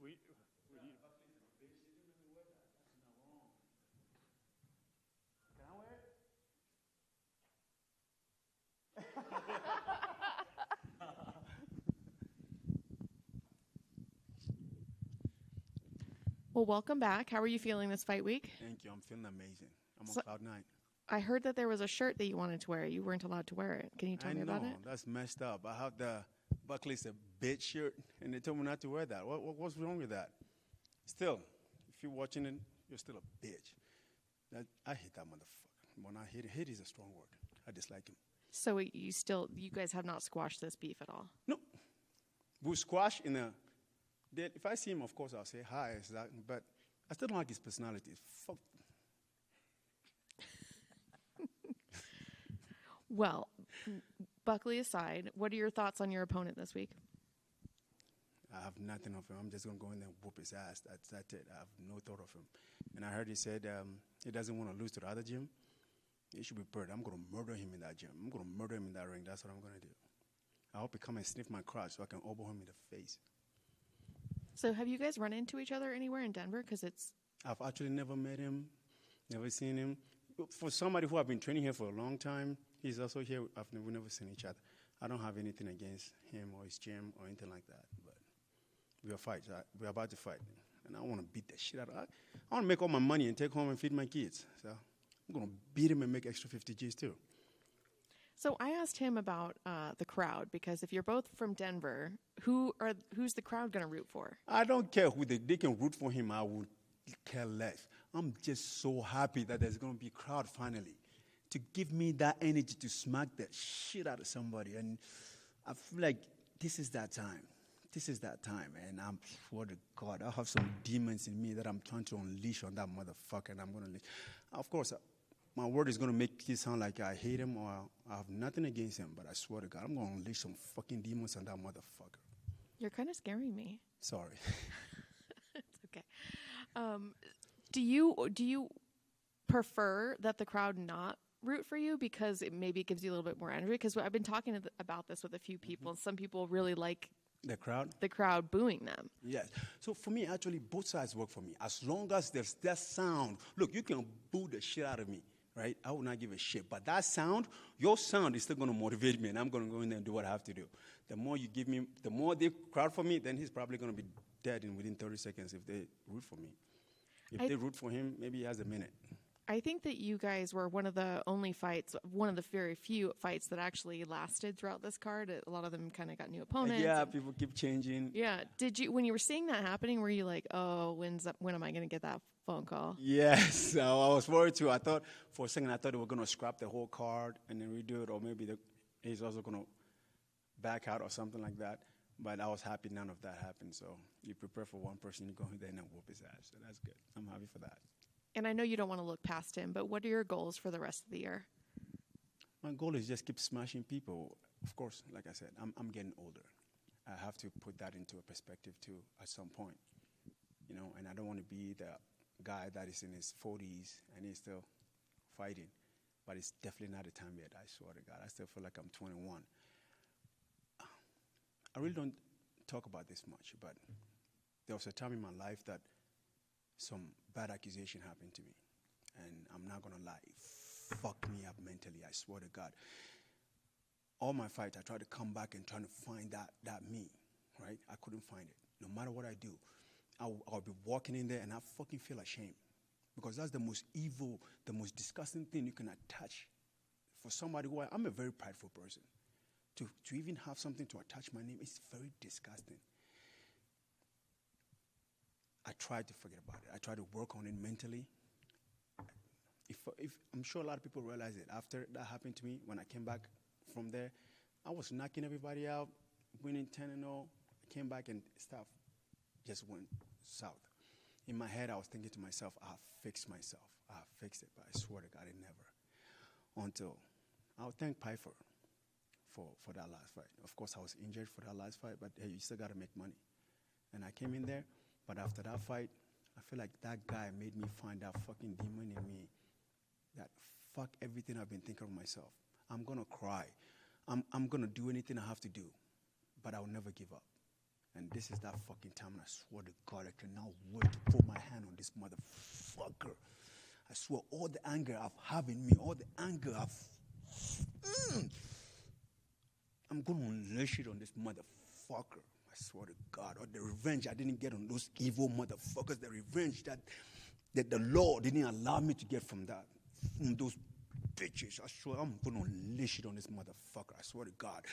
we need. Can I wear it? Well, welcome back. How are you feeling this fight week? Thank you. I'm feeling amazing. I'm So- on cloud nine. I heard that there was a shirt that you wanted to wear. You weren't allowed to wear it. Can you tell me about it? That's messed up. I have the Buckley's a bitch shirt, and they told me not to wear that. What's wrong with that? Still, if you're watching it, you're still a bitch. I hate that motherfucker. When I hate is a strong word. I dislike him. So you guys have not squashed this beef at all? No. We squash in a... If I see him, of course, I'll say hi, but I still don't like his personality. Fuck. Well, Buckley aside, what are your thoughts on your opponent this week? I have nothing of him. I'm just going to go in there and whoop his ass. That's it. I have no thought of him. And I heard he said he doesn't want to lose to the other gym. He should be purred. I'm going to murder him in that gym. I'm going to murder him in that ring. That's what I'm going to do. I hope he come and sniff my crotch so I can elbow him in the face. So have you guys run into each other anywhere in Denver? Because I've actually never met him, never seen him. For somebody who have been training here for a long time, he's also here. We've never seen each other. I don't have anything against him or his gym or anything like that. But we're about to fight. And I want to beat the shit out of him. I want to make all my money and take home and feed my kids. So I'm going to beat him and make extra 50 G's too. So I asked him about the crowd, because if you're both from Denver, who's the crowd going to root for? I don't care who they can root for him. I would care less. I'm just so happy that there's going to be a crowd finally to give me that energy to smack the shit out of somebody. And I feel like this is that time. This is that time. And I swear to God, I have some demons in me that I'm trying to unleash on that motherfucker. And I'm going to unleash. Of course, my word is going to make it sound like I hate him or I have nothing against him. But I swear to God, I'm going to unleash some fucking demons on that motherfucker. You're kind of scaring me. Sorry. It's okay. Do you prefer that the crowd not root for you because it maybe gives you a little bit more energy? Because I've been talking about this with a few people, and some people really like the crowd booing them. Yes. So for me, actually, both sides work for me. As long as there's that sound. Look, you can boo the shit out of me, right? I will not give a shit. But that sound, your sound is still going to motivate me, and I'm going to go in there and do what I have to do. The more you give me, the more they crowd for me, then he's probably going to be dead within 30 seconds if they root for me. If they root for him, maybe he has a minute. I think that you guys were one of the very few fights that actually lasted throughout this card. A lot of them kind of got new opponents. Yeah, people keep changing. Yeah. When you were seeing that happening, were you like, oh, when am I going to get that phone call? Yes. I was worried too. I thought for a second, they were going to scrap the whole card and then redo it, or maybe he's also going to back out or something like that. But I was happy none of that happened. So you prepare for one person, you go in there and whoop his ass. So that's good. I'm happy for that. And I know you don't want to look past him, but what are your goals for the rest of the year? My goal is just keep smashing people. Of course, like I said, I'm getting older. I have to put that into a perspective too at some point. And I don't want to be the guy that is in his 40s and he's still fighting. But it's definitely not the time yet, I swear to God. I still feel like I'm 21. I really don't talk about this much, but there was a time in my life that some bad accusation happened to me. And I'm not going to lie, it fucked me up mentally, I swear to God. All my fights, I tried to come back and try to find that me, right? I couldn't find it. No matter what I do, I'll be walking in there and I fucking feel ashamed. Because that's the most evil, the most disgusting thing you can attach. For somebody who I'm a very prideful person. To even have something to attach my name is very disgusting. I tried to forget about it. I tried to work on it mentally. If I'm sure a lot of people realize it. After that happened to me, when I came back from there, I was knocking everybody out, winning 10-0. I came back and stuff just went south. In my head, I was thinking to myself, I'll fix myself. I'll fix it. But I swear to God, it never. Until I'll thank Piper for that last fight. Of course, I was injured for that last fight, but hey, you still got to make money. And I came in there, but after that fight, I feel like that guy made me find that fucking demon in me. That fuck everything I've been thinking of myself. I'm going to cry. I'm going to do anything I have to do, but I'll never give up. And this is that fucking time, and I swear to God, I cannot wait to put my hand on this motherfucker. I swear, all the anger I've had in me, all the anger I'm going to unleash it on this motherfucker. I swear to God. Or the revenge I didn't get on those evil motherfuckers, the revenge that the law didn't allow me to get from those bitches. I swear, I'm going to unleash it on this motherfucker. I swear to God.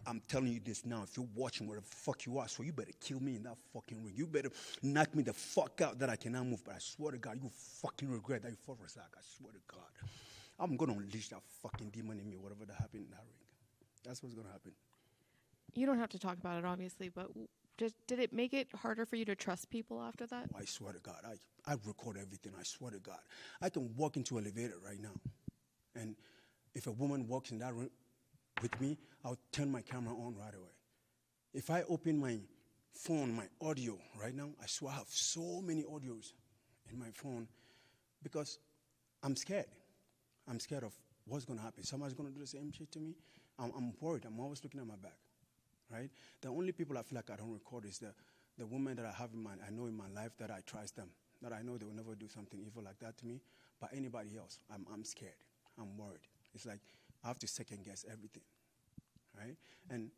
I'm telling you this now. If you're watching where the fuck you are, so you better kill me in that fucking ring. You better knock me the fuck out that I cannot move. But I swear to God, you fucking regret that you fought Razak. I swear to God. I'm going to unleash that fucking demon in me, whatever that happened in that ring. That's what's going to happen. You don't have to talk about it, obviously, but did it make it harder for you to trust people after that? Oh, I swear to God. I record everything. I swear to God. I can walk into an elevator right now. And if a woman walks in that room with me, I'll turn my camera on right away. If I open my phone, my audio right now, I swear I have so many audios in my phone because I'm scared. I'm scared of what's going to happen. Somebody's going to do the same shit to me. I'm worried. I'm always looking at my back, right? The only people I feel like I don't record is the women that I know in my life that I trust them, that I know they will never do something evil like that to me. But anybody else, I'm scared. I'm worried. It's like I have to second guess everything, right? And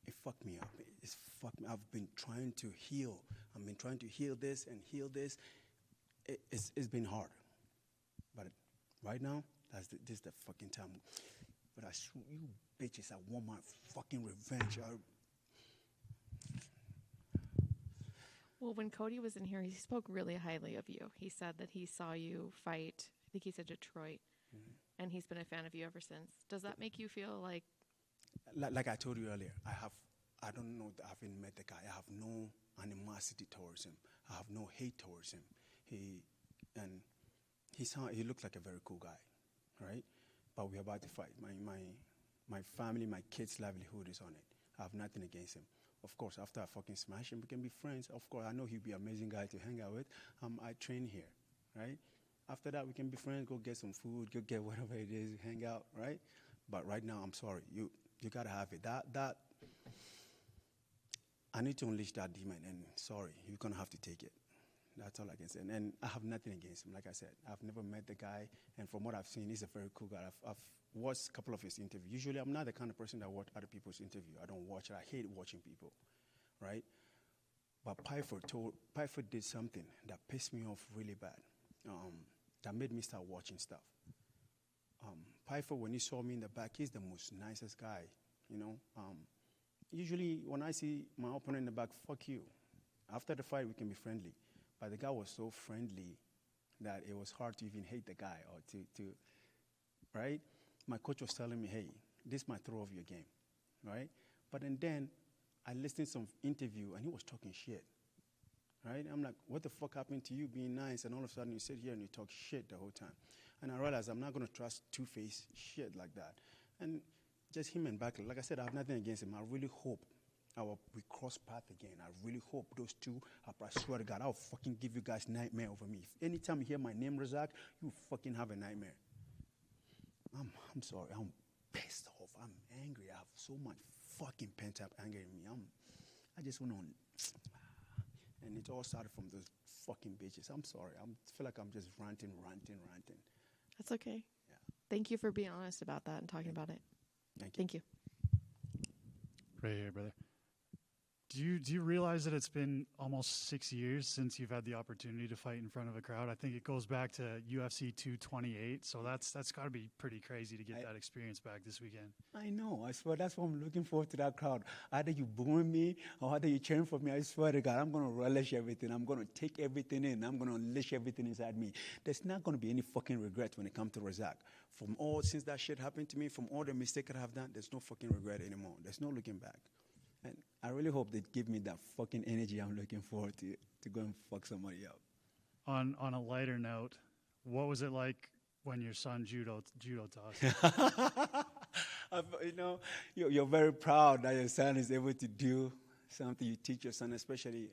it fucked me up. It's fucked me. I've been trying to heal. I've been trying to heal this and heal this. It's been hard. But right now, this is the fucking time. But I swear, you bitches, I want my fucking revenge. Well, when Cody was in here, he spoke really highly of you. He said that he saw you fight, I think he said Detroit, and he's been a fan of you ever since. Does that make you feel like... Like I told you earlier, I don't know that I haven't met the guy. I have no animosity towards him. I have no hate towards him. He looked like a very cool guy, right? But we're about to fight. My family, my kids' livelihood is on it. I have nothing against him. Of course, after I fucking smash him, we can be friends. Of course, I know he'll be an amazing guy to hang out with. I train here, right? After that, we can be friends, go get some food, go get whatever it is, hang out, right? But right now, I'm sorry. You got to have it. That I need to unleash that demon, and sorry, you're going to have to take it. That's all I can say. And I have nothing against him. Like I said, I've never met the guy, and from what I've seen, he's a very cool guy. I've watched a couple of his interviews. Usually, I'm not the kind of person that watch other people's interview. I don't watch it. I hate watching people, right? But Pyford did something that pissed me off really bad, that made me start watching stuff. Pyford, when he saw me in the back, he's the most nicest guy, you know. Usually, when I see my opponent in the back, fuck you. After the fight, we can be friendly. But the guy was so friendly that it was hard to even hate the guy or to right? My coach was telling me, hey, this might throw off your game, right? But then I listened to some interview, and he was talking shit, right? I'm like, what the fuck happened to you being nice, and all of a sudden you sit here and you talk shit the whole time? And I realized I'm not going to trust two-faced shit like that. And just him and Buckley, like I said, I have nothing against him. I really hope we cross path again. I really hope those two, I swear to God, I'll fucking give you guys nightmare over me. If anytime you hear my name, Razak, you fucking have a nightmare. I'm sorry. I'm pissed off. I'm angry. I have so much fucking pent-up anger in me. I just want to... And it all started from those fucking bitches. I'm sorry. I feel like I'm just ranting. That's okay. Yeah. Thank you for being honest about that and talking about it. Thank you. Right here, brother. Do you realize that it's been almost 6 years since you've had the opportunity to fight in front of a crowd? I think it goes back to UFC 228, so that's got to be pretty crazy to get that experience back this weekend. I know. I swear that's what I'm looking forward to, that crowd. Either you booing me or either you cheering for me. I swear to God, I'm going to relish everything. I'm going to take everything in. I'm going to unleash everything inside me. There's not going to be any fucking regret when it comes to Razak. Since that shit happened to me, from all the mistakes that I've done, there's no fucking regret anymore. There's no looking back. And I really hope they give me that fucking energy I'm looking forward to go and fuck somebody up. On a lighter note, what was it like when your son judo taught? You know, you're very proud that your son is able to do something you teach your son, especially.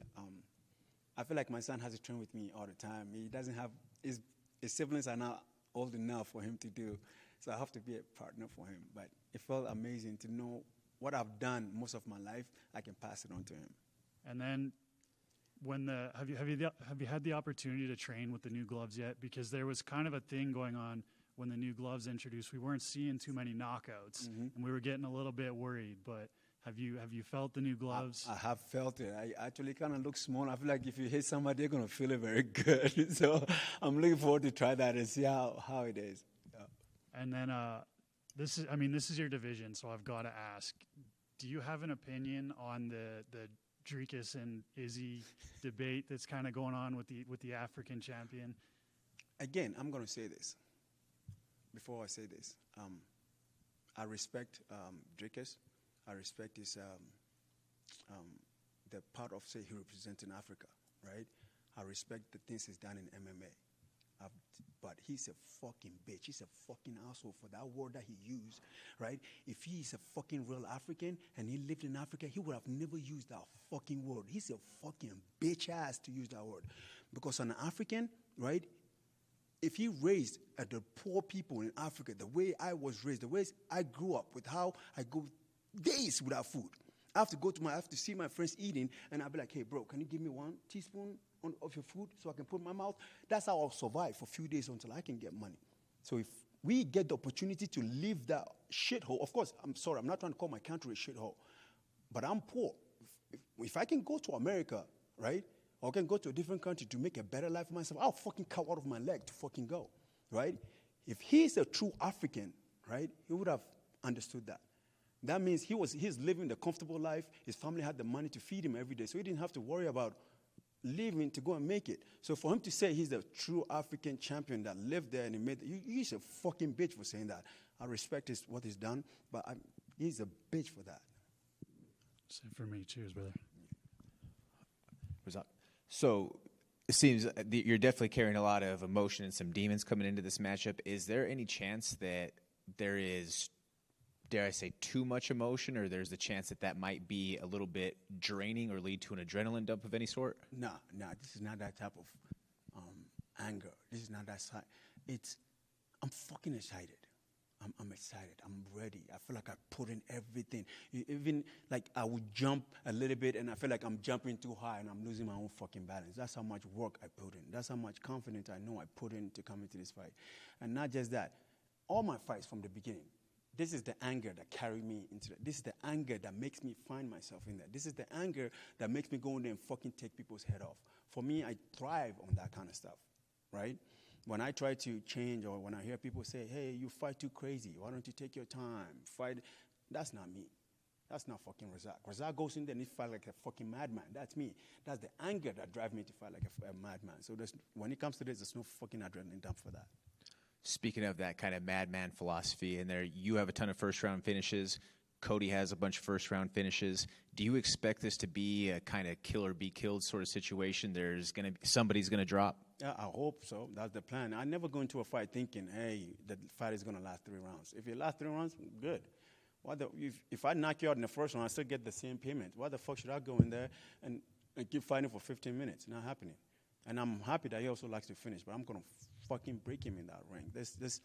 I feel like my son has to train with me all the time. He doesn't have his siblings are not old enough for him to do, so I have to be a partner for him. But it felt amazing to know what I've done most of my life, I can pass it on to him. And then have you had the opportunity to train with the new gloves yet? Because there was kind of a thing going on when the new gloves introduced. We weren't seeing too many knockouts, and we were getting a little bit worried. But have you felt the new gloves? I have felt it. I actually kind of look small. I feel like if you hit somebody, they're gonna feel it very good. So I'm looking forward to try that and see how it is. Yeah. And then this is your division, so I've got to ask: do you have an opinion on the Dricus and Izzy debate that's kind of going on with the African champion? Again, I'm going to say this. Before I say this, I respect Dricus. I respect his the part of, say, he represents in Africa, right? I respect the things he's done in MMA. But he's a fucking bitch. He's a fucking asshole for that word that he used, right? If he's a fucking real African and he lived in Africa, he would have never used that fucking word. He's a fucking bitch ass to use that word. Because an African, right, if he raised the poor people in Africa the way I was raised, the way I grew up with, how I go days without food. I have to see my friends eating, and I'll be like, hey, bro, can you give me 1 teaspoon of your food so I can put in my mouth? That's how I'll survive for a few days until I can get money. So if we get the opportunity to leave that shithole, of course, I'm sorry, I'm not trying to call my country a shithole, but I'm poor. If I can go to America, right, or I can go to a different country to make a better life for myself, I'll fucking cut out of my leg to fucking go, right? If he's a true African, right, he would have understood that. That means he's living the comfortable life. His family had the money to feed him every day, so he didn't have to worry about leaving to go and make it. So for him to say he's the true African champion that lived there and he made it, he's a fucking bitch for saying that. I respect what he's done, but he's a bitch for that. Same for me. Cheers, brother. Razak. So it seems you're definitely carrying a lot of emotion and some demons coming into this matchup. Is there any chance that there is, dare I say, too much emotion, or there's the chance that might be a little bit draining or lead to an adrenaline dump of any sort? No, this is not that type of anger. This is not that side. I'm fucking excited. I'm excited. I'm ready. I feel like I put in everything. Even like I would jump a little bit and I feel like I'm jumping too high and I'm losing my own fucking balance. That's how much work I put in. That's how much confidence I know I put in to come into this fight. And not just that. All my fights from the beginning, this is the anger that carried me into that. This is the anger that makes me find myself in there. This is the anger that makes me go in there and fucking take people's head off. For me, I thrive on that kind of stuff, right? When I try to change or when I hear people say, hey, you fight too crazy, why don't you take your time, fight, that's not me. That's not fucking Razak. Razak goes in there and he fights like a fucking madman. That's me. That's the anger that drives me to fight like a madman. So when it comes to this, there's no fucking adrenaline dump for that. Speaking of that kind of madman philosophy in there, you have a ton of first-round finishes. Cody has a bunch of first-round finishes. Do you expect this to be a kind of kill or be killed sort of situation? Somebody's going to drop? Yeah, I hope so. That's the plan. I never go into a fight thinking, hey, the fight is going to last 3 rounds. If it lasts 3 rounds, good. If I knock you out in the first round, I still get the same payment. Why the fuck should I go in there and keep fighting for 15 minutes? Not happening. And I'm happy that he also likes to finish, but I'm going to fucking break him in that ring. This,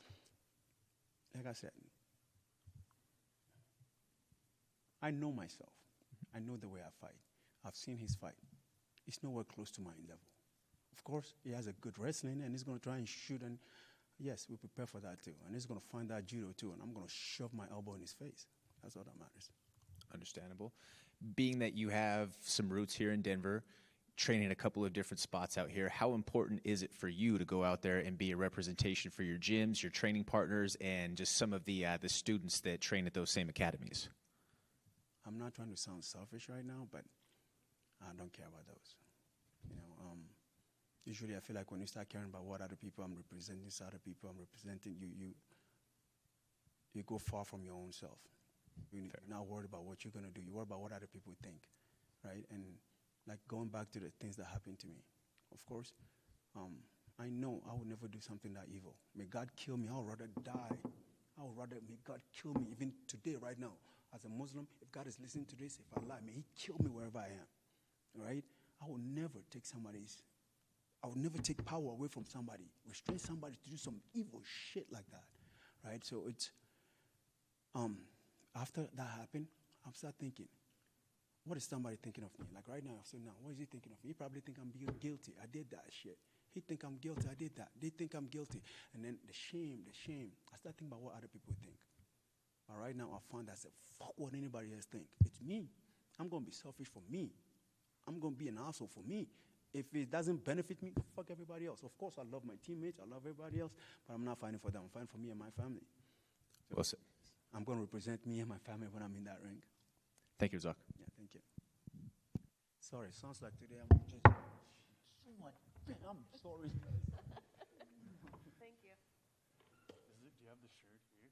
like I said, I know myself. I know the way I fight. I've seen his fight. It's nowhere close to my level. Of course, he has a good wrestling, and he's going to try and shoot, and yes, we prepare for that too. And he's going to find that judo too, and I'm going to shove my elbow in his face. That's all that matters. Understandable. Being that you have some roots here in Denver, training a couple of different spots out here, how important is it for you to go out there and be a representation for your gyms, your training partners, and just some of the students that train at those same academies? I'm not trying to sound selfish right now, but I don't care about those. Usually I feel like when you start caring about what other people, I'm representing this other people, I'm representing you go far from your own self. You're not worried about what you're going to do. You're worried about what other people think, right? And like going back to the things that happened to me, of course, I know I would never do something that evil. May God kill me. I would rather die. I would rather, may God kill me even today, right now. As a Muslim, if God is listening to this, if I lie, may he kill me wherever I am, right? I will never take power away from somebody, restrain somebody to do some evil shit like that, right? So it's, after that happened, I'm start thinking, what is somebody thinking of me? Like right now, so now, what is he thinking of me? He probably think I'm being guilty. I did that shit. He think I'm guilty. I did that. They think I'm guilty. And then the shame. I start thinking about what other people think. But right now, I found that I said, fuck what anybody else think. It's me. I'm going to be selfish for me. I'm going to be an asshole for me. If it doesn't benefit me, fuck everybody else. Of course, I love my teammates. I love everybody else. But I'm not fighting for them. I'm fighting for me and my family. So Well said. I'm going to represent me and my family when I'm in that ring. Thank you, Razak. Yeah, thank you. Sorry, sounds like today I'm just so much. I'm sorry. Thank you. Do you have the shirt here?